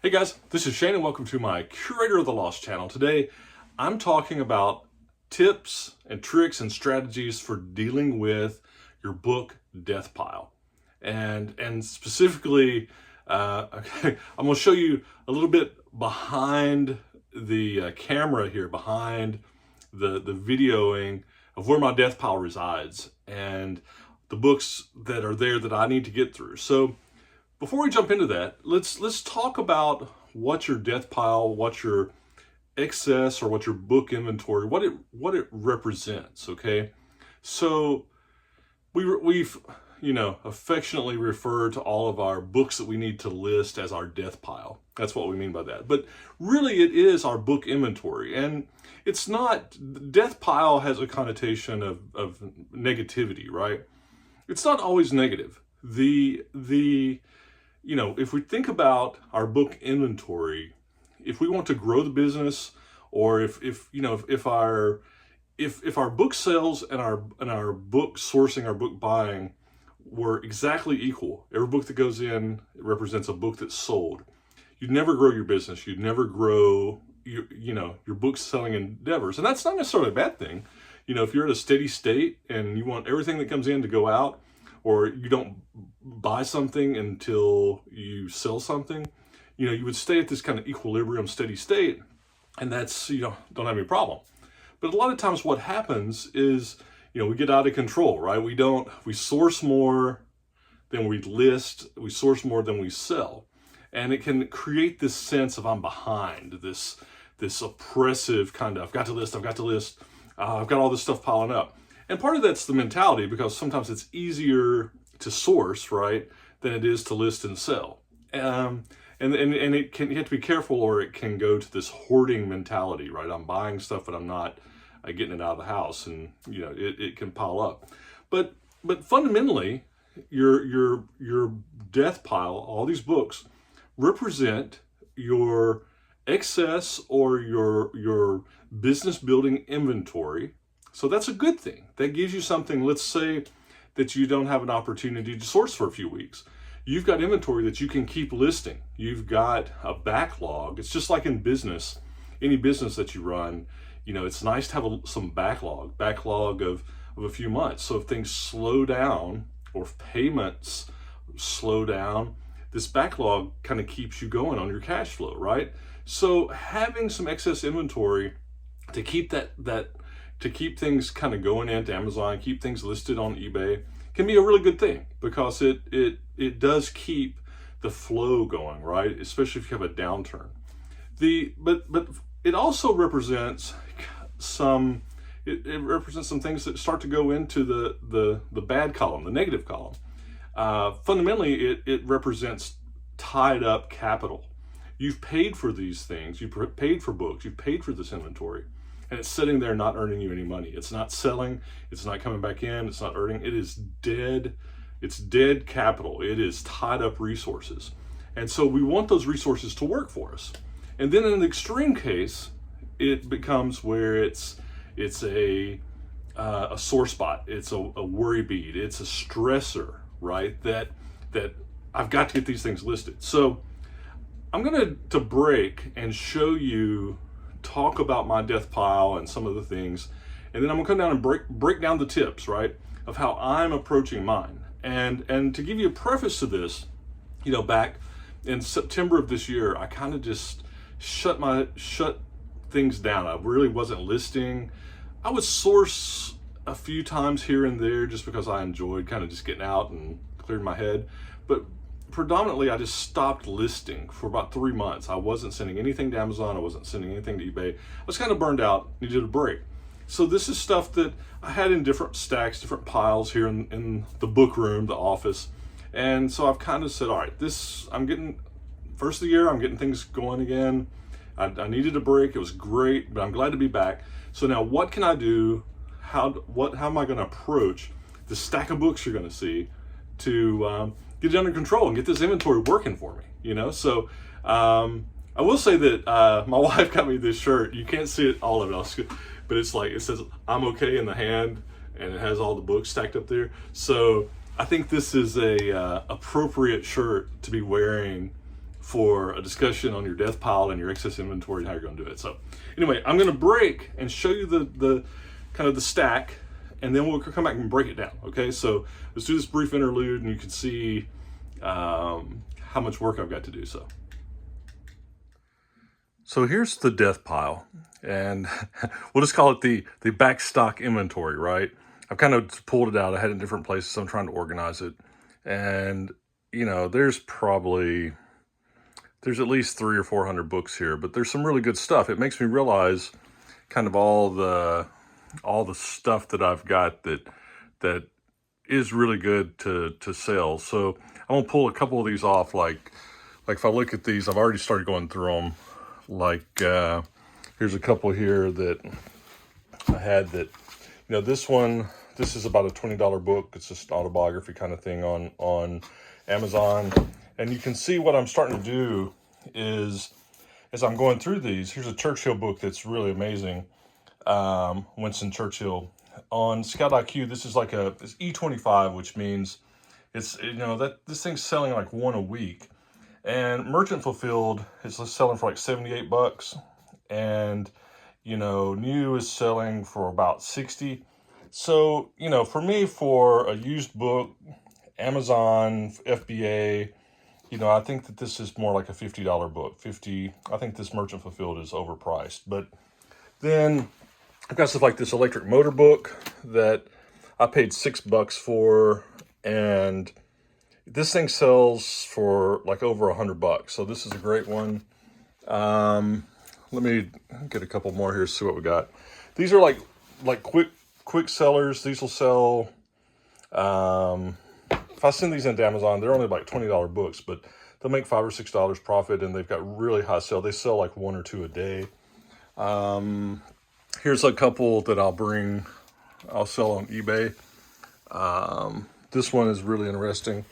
Hey guys, this is Shane and welcome to my Curator of the Lost channel. Today, I'm talking about tips and tricks and strategies for dealing with your book death pile. And specifically, I'm going to show you a little bit behind the camera here, behind the videoing of where my death pile resides and the books that are there that I need to get through. So before we jump into that, let's talk about what your death pile, what your excess, or what your book inventory, what it represents. Okay, so we've affectionately referred to all of our books that we need to list as our death pile. That's what we mean by that. But really, it is our book inventory, and it's not. Death pile has a connotation of negativity, right? It's not always negative. If we think about our book inventory, if we want to grow the business, or if our book sales and our book sourcing, our book buying were exactly equal, every book that goes in represents a book that's sold, you'd never grow your business. You'd never grow your book selling endeavors, and that's not necessarily a bad thing. If you're at a steady state and you want everything that comes in to go out, or you don't buy something until you sell something, you would stay at this kind of equilibrium, steady state, and that's, don't have any problem. But a lot of times what happens is, we get out of control, right? We source more than we list, we source more than we sell. And it can create this sense of I'm behind, this oppressive kind of, I've got to list, I've got all this stuff piling up. And part of that's the mentality, because sometimes it's easier to source, right, than it is to list and sell. And you have to be careful, or it can go to this hoarding mentality, right? I'm buying stuff, but I'm not getting it out of the house, and it can pile up. But fundamentally, your death pile, all these books, represent your excess or your business building inventory. So that's a good thing. That gives you something. Let's say that you don't have an opportunity to source for a few weeks. You've got inventory that you can keep listing. You've got a backlog. It's just like in business, any business that you run, it's nice to have some backlog of a few months. So if things slow down or if payments slow down, this backlog kind of keeps you going on your cash flow, right? So having some excess inventory to keep to keep things kind of going into Amazon, keep things listed on eBay, can be a really good thing, because it does keep the flow going, right? Especially if you have a downturn. But it also represents it represents some things that start to go into the bad column, the negative column. Fundamentally, it represents tied up capital. You've paid for these things. You've paid for books. You've paid for this inventory. And it's sitting there not earning you any money. It's not selling. It's not coming back in. It's not earning. It is dead. It's dead capital. It is tied up resources. And so we want those resources to work for us. And then in the extreme case, it becomes where it's a sore spot. It's a worry bead. It's a stressor, right? That I've got to get these things listed. So I'm going to break and show you, talk about my death pile and some of the things, and then I'm gonna come down and break down the tips, right, of how I'm approaching mine. And to give you a preface to this, back in September of this year, I kind of just shut things down. I really wasn't listing. I would source a few times here and there just because I enjoyed kind of just getting out and clearing my head, but predominantly I just stopped listing for about 3 months. I wasn't sending anything to Amazon. I wasn't sending anything to eBay. I was kind of burned out, needed a break. So this is stuff that I had in different stacks, different piles here in the book room, the office. And so I've kind of said, all right, first of the year, I'm getting things going again. I needed a break. It was great, but I'm glad to be back. So now what can I do? How am I going to approach the stack of books you're going to see to get it under control and get this inventory working for me, So I will say that my wife got me this shirt. You can't see it, all of it, but it says "I'm okay" in the hand, and it has all the books stacked up there. So I think this is a appropriate shirt to be wearing for a discussion on your death pile and your excess inventory and how you're going to do it. So anyway, I'm going to break and show you the kind of the stack, and then we'll come back and break it down. Okay, so let's do this brief interlude, and you can see how much work I've got to do. So here's the death pile, and we'll just call it the back stock inventory, right? I've kind of pulled it out. I had it in different places. So I'm trying to organize it, and you know, there's at least 300 or 400 books here, but there's some really good stuff. It makes me realize kind of all the stuff that I've got that is really good to sell. So I'm gonna pull a couple of these off. Like if I look at these, I've already started going through them. Like here's a couple here that I had that, you know, this is about a $20 book. It's just an autobiography kind of thing on Amazon. And you can see what I'm starting to do is, as I'm going through these, here's a Churchill book that's really amazing. Winston Churchill. On ScoutIQ, this is like it's E25, which means it's, you know, that this thing's selling like one a week. And Merchant Fulfilled is selling for like 78 bucks. And, you know, new is selling for about 60. So, you know, for me, for a used book, Amazon, FBA, you know, I think that this is more like a $50 book. I think this Merchant Fulfilled is overpriced. But then I've got stuff like this electric motor book that I paid $6 for, and this thing sells for like over $100. So this is a great one. Let me get a couple more here, see what we got. These are like quick sellers. These will sell, if I send these into Amazon, they're only like $20 books, but they'll make $5 or $6 profit, and they've got really high sale. They sell like 1 or 2 a day. Here's a couple that I'll sell on eBay. This one is really interesting.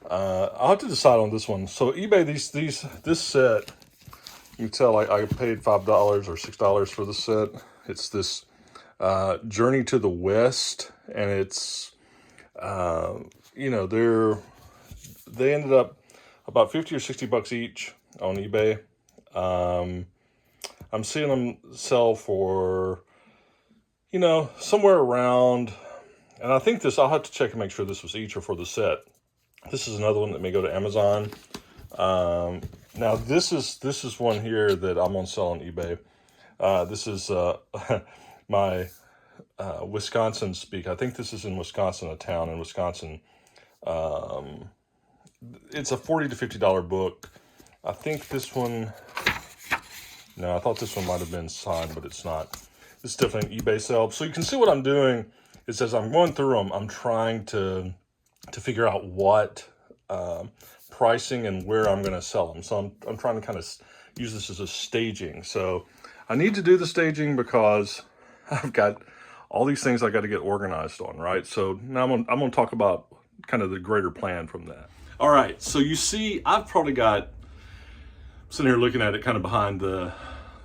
I'll have to decide on this one. So eBay, this set, you can tell I paid $5 or $6 for this set. It's this Journey to the West, and it's you know, they ended up about 50 or 60 bucks each on eBay. I'm seeing them sell for, you know, somewhere around, and I think I'll have to check and make sure this was each or for the set. This is another one that may go to Amazon. Now this is one here that I'm on sale on eBay. This is my Wisconsin speak. I think this is in Wisconsin, a town in Wisconsin. It's a $40 to $50 book. I think this one, no, I thought this one might have been signed, but it's not. This is definitely an eBay sale. So you can see what I'm doing is, as I'm going through them, I'm trying to figure out what pricing and where I'm going to sell them. So I'm trying to kind of use this as a staging. So I need to do the staging because I've got all these things I got to get organized on, right? So now I'm going to talk about kind of the greater plan from that. All right, so you see, I've probably got, sitting here looking at it kind of behind the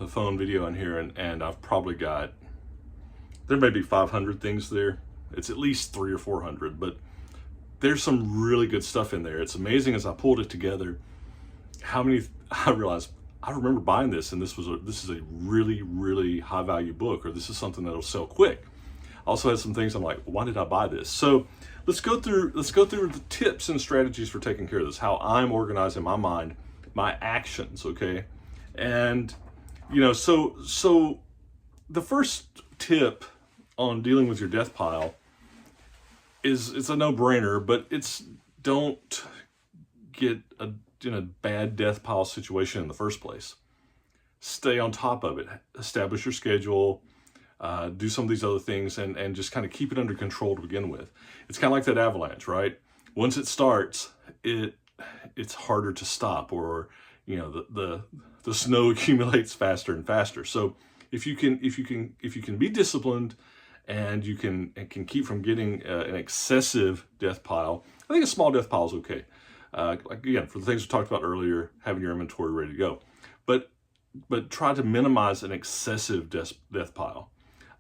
phone video in here, and I've probably got, there may be 500 things there. It's at least 300 or 400, but there's some really good stuff in there. It's amazing as I pulled it together, how many, I realized, I remember buying this, and this is a really, really high value book, or this is something that'll sell quick. I also had some things I'm like, why did I buy this? So let's go through the tips and strategies for taking care of this, how I'm organizing my mind, my actions, okay? And, you know, so the first tip on dealing with your death pile it's a no-brainer, but it's don't get in a bad death pile situation in the first place. Stay on top of it. Establish your schedule. Do some of these other things, and just kind of keep it under control to begin with. It's kind of like that avalanche, right? Once it starts, it's harder to stop, or you know, the snow accumulates faster and faster. So if you can be disciplined, and you can keep from getting an excessive death pile, I think a small death pile is okay. Like again, for the things we talked about earlier, having your inventory ready to go, but try to minimize an excessive death pile.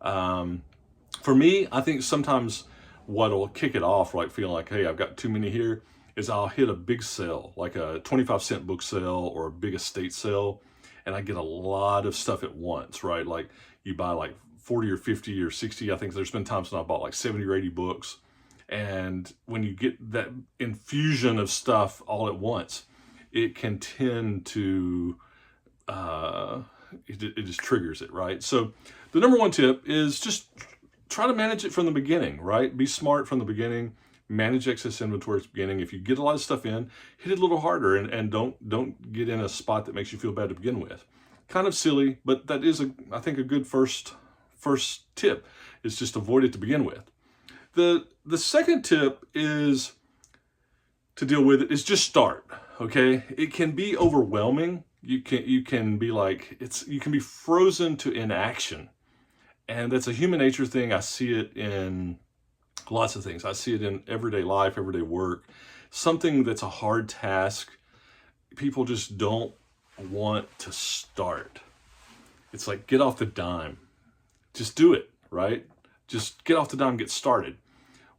For me, I think sometimes what'll kick it off, like feeling like, hey, I've got too many here, is I'll hit a big sale, like a 25-cent book sale or a big estate sale, and I get a lot of stuff at once, right? Like you buy like 40 or 50 or 60. I think there's been times when I bought like 70 or 80 books. And when you get that infusion of stuff all at once, it can tend to, it just triggers it, right? So the number one tip is just try to manage it from the beginning, right? Be smart from the beginning. Manage excess inventory at the beginning. If you get a lot of stuff in, hit it a little harder and don't get in a spot that makes you feel bad to begin with. Kind of silly, but that is, I think, a good first tip is just avoid it to begin with. The second tip is to deal with it is just start, okay? It can be overwhelming. You can be like, you can be frozen to inaction. And that's a human nature thing. I see it in lots of things. I see it in everyday life, everyday work. Something that's a hard task, people just don't want to start. It's like, get off the dime. Just do it, right? Just get off the dime, get started.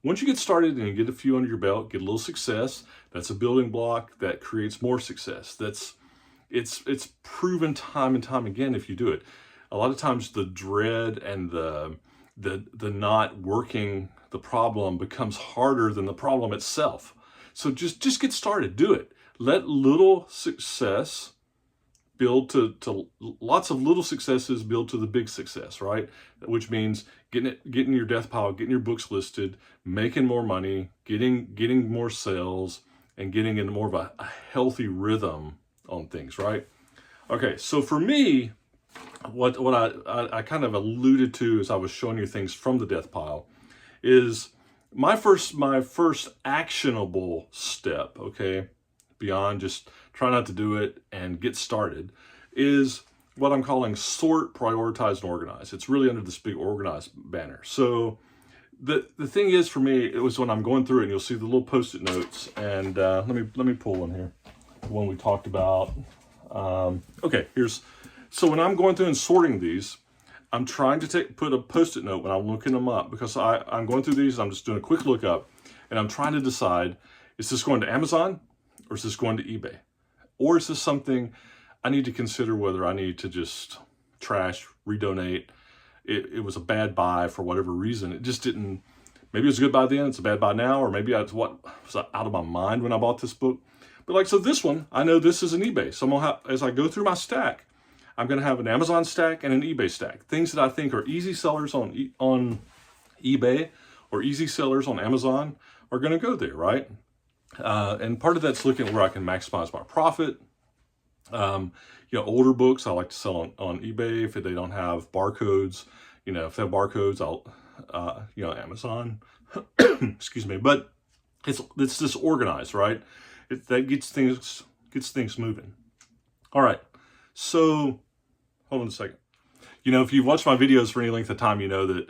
Once you get started and you get a few under your belt, get a little success, that's a building block that creates more success. It's proven time and time again if you do it. A lot of times the dread and the not working the problem becomes harder than the problem itself. So just get started, do it. Let little success build to lots of little successes build to the big success, right? Which means getting your death pile, getting your books listed, making more money, getting more sales, and getting into more of a healthy rhythm on things, right? Okay, so for me, what I kind of alluded to as I was showing you things from the death pile is my first actionable step, okay, beyond just try not to do it and get started, is what I'm calling sort, prioritize, and organize. It's really under this big organize banner. So the thing is for me, it was when I'm going through it, and you'll see the little Post-it notes, and let me pull one here, the one we talked about. Okay, so when I'm going through and sorting these, I'm trying to put a Post-it note when I'm looking them up, because I'm going through these, I'm just doing a quick lookup, and I'm trying to decide, is this going to Amazon or is this going to eBay? Or is this something I need to consider whether I need to just trash, redonate? It was a bad buy for whatever reason. It just didn't, maybe it was a good buy then, it's a bad buy now, or maybe it's what was out of my mind when I bought this book. But like, so this one, I know this is an eBay. So I'm gonna have, as I go through my stack, I'm going to have an Amazon stack and an eBay stack. Things that I think are easy sellers on eBay or easy sellers on Amazon are going to go there, right? And part of that's looking at where I can maximize my profit. Older books I like to sell on eBay if they don't have barcodes. If they have barcodes, I'll, Amazon. Excuse me, but it's disorganized, right? That gets things moving. All right, so. Hold on a second. If you've watched my videos for any length of time, you know that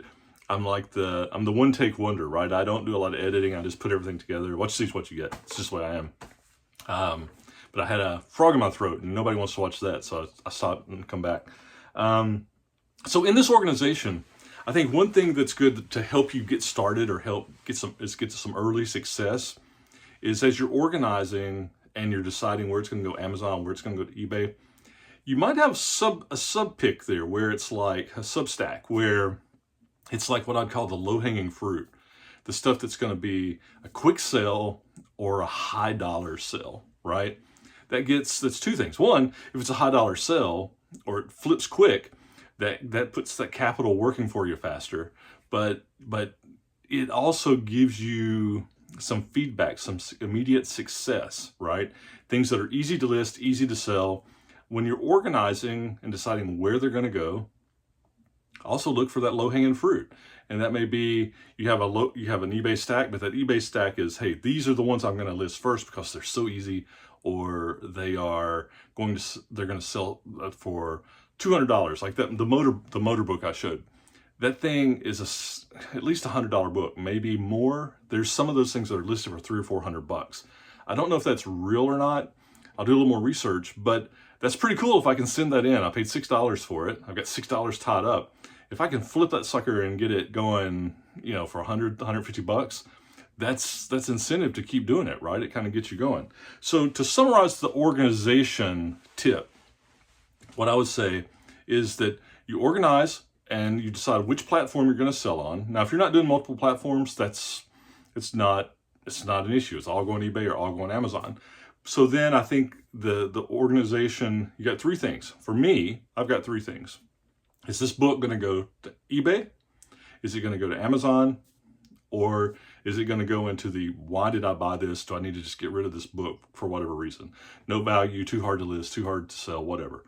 I'm the one-take wonder, right? I don't do a lot of editing. I just put everything together. What you see is what you get. It's just the way I am. But I had a frog in my throat, and nobody wants to watch that, so I stopped and come back. So in this organization, I think one thing that's good to help you get started or help get to some early success is as you're organizing and you're deciding where it's going to go Amazon, where it's going to go to eBay, you might have a sub pick there where it's like a substack where it's like what I'd call the low-hanging fruit, the stuff that's going to be a quick sell or a high dollar sell, right? That's two things. One, if it's a high dollar sell or it flips quick, that puts that capital working for you faster, but it also gives you some feedback, some immediate success, right? Things that are easy to list, easy to sell. When you're organizing and deciding where they're going to go, also look for that low-hanging fruit. And that may be you have an eBay stack, but that eBay stack is, hey, these are the ones I'm going to list first because they're so easy, or they're going to sell for $200, like that the motor book I showed. That thing is at least $100 book, maybe more. There's some of those things that are listed for $300 or $400. I don't know if that's real or not. I'll do a little more research, but that's pretty cool if I can send that in. I paid $6 for it. I've got $6 tied up. If I can flip that sucker and get it going, for $100, $150, that's incentive to keep doing it, right? It kind of gets you going. So to summarize the organization tip, what I would say is that you organize and you decide which platform you're going to sell on. Now, if you're not doing multiple platforms, it's not an issue. It's all going eBay or all going Amazon. So then I think the organization, you got three things. For me, I've got three things. Is this book going to go to eBay? Is it going to go to Amazon? Or is it going to go into the, why did I buy this? Do I need to just get rid of this book for whatever reason? No value, too hard to list, too hard to sell, whatever.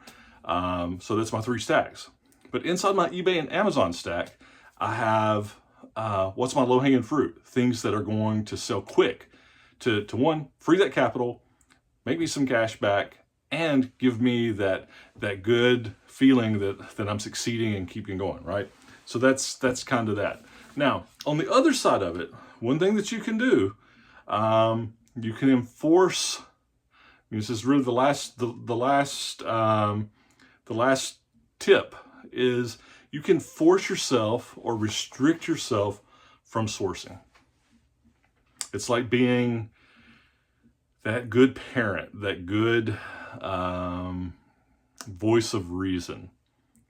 So that's my three stacks. But inside my eBay and Amazon stack, I have what's my low-hanging fruit? Things that are going to sell quick to one, free that capital, make me some cash back, and give me that good feeling that I'm succeeding and keeping going, right? So that's kind of that. Now, on the other side of it, one thing that you can do, you can enforce. This is really the last tip is you can force yourself or restrict yourself from sourcing. It's like being that good parent, that good voice of reason.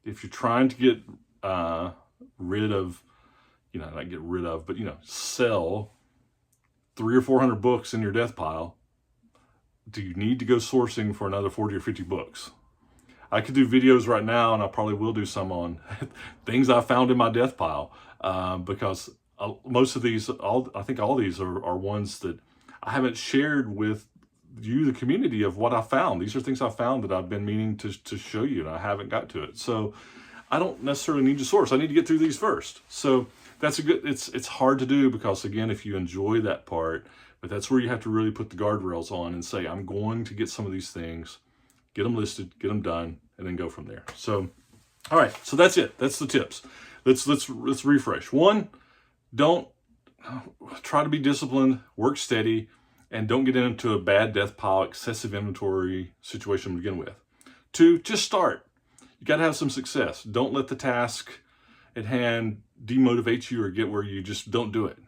If you're trying to get rid of, not get rid of, but sell 300 or 400 books in your death pile, do you need to go sourcing for another 40 or 50 books? I could do videos right now, and I probably will do some on things I found in my death pile, because most of these, I think all these are ones that I haven't shared with you, the community, of what I found. These are things I found that I've been meaning to show you, and I haven't got to it. So I don't necessarily need to source. I need to get through these first. So that's it's hard to do because, again, if you enjoy that part, but that's where you have to really put the guardrails on and say, I'm going to get some of these things, get them listed, get them done, and then go from there. So, all right, so that's it. That's the tips. Let's refresh. One, don't try to be disciplined, work steady, and don't get into a bad death pile, excessive inventory situation to begin with. Two, just start. You got to have some success. Don't let the task at hand demotivate you or get where you just don't do it.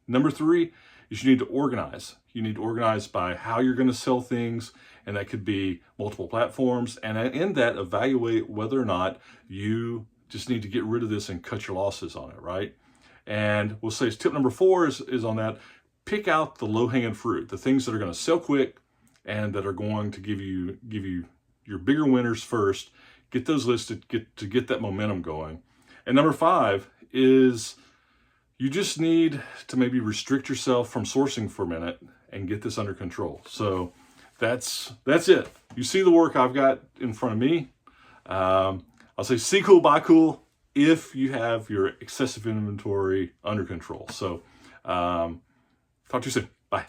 Number three is you need to organize. You need to organize by how you're going to sell things, and that could be multiple platforms. And in that, evaluate whether or not you just need to get rid of this and cut your losses on it, right? And we'll say tip number four is on that. Pick out the low-hanging fruit, the things that are going to sell quick and that are going to give you your bigger winners first. Get those listed, get that momentum going. And number five is you just need to maybe restrict yourself from sourcing for a minute and get this under control. So that's it. You see the work I've got in front of me. I'll say see cool, buy cool if you have your excessive inventory under control. So talk to you soon. Bye.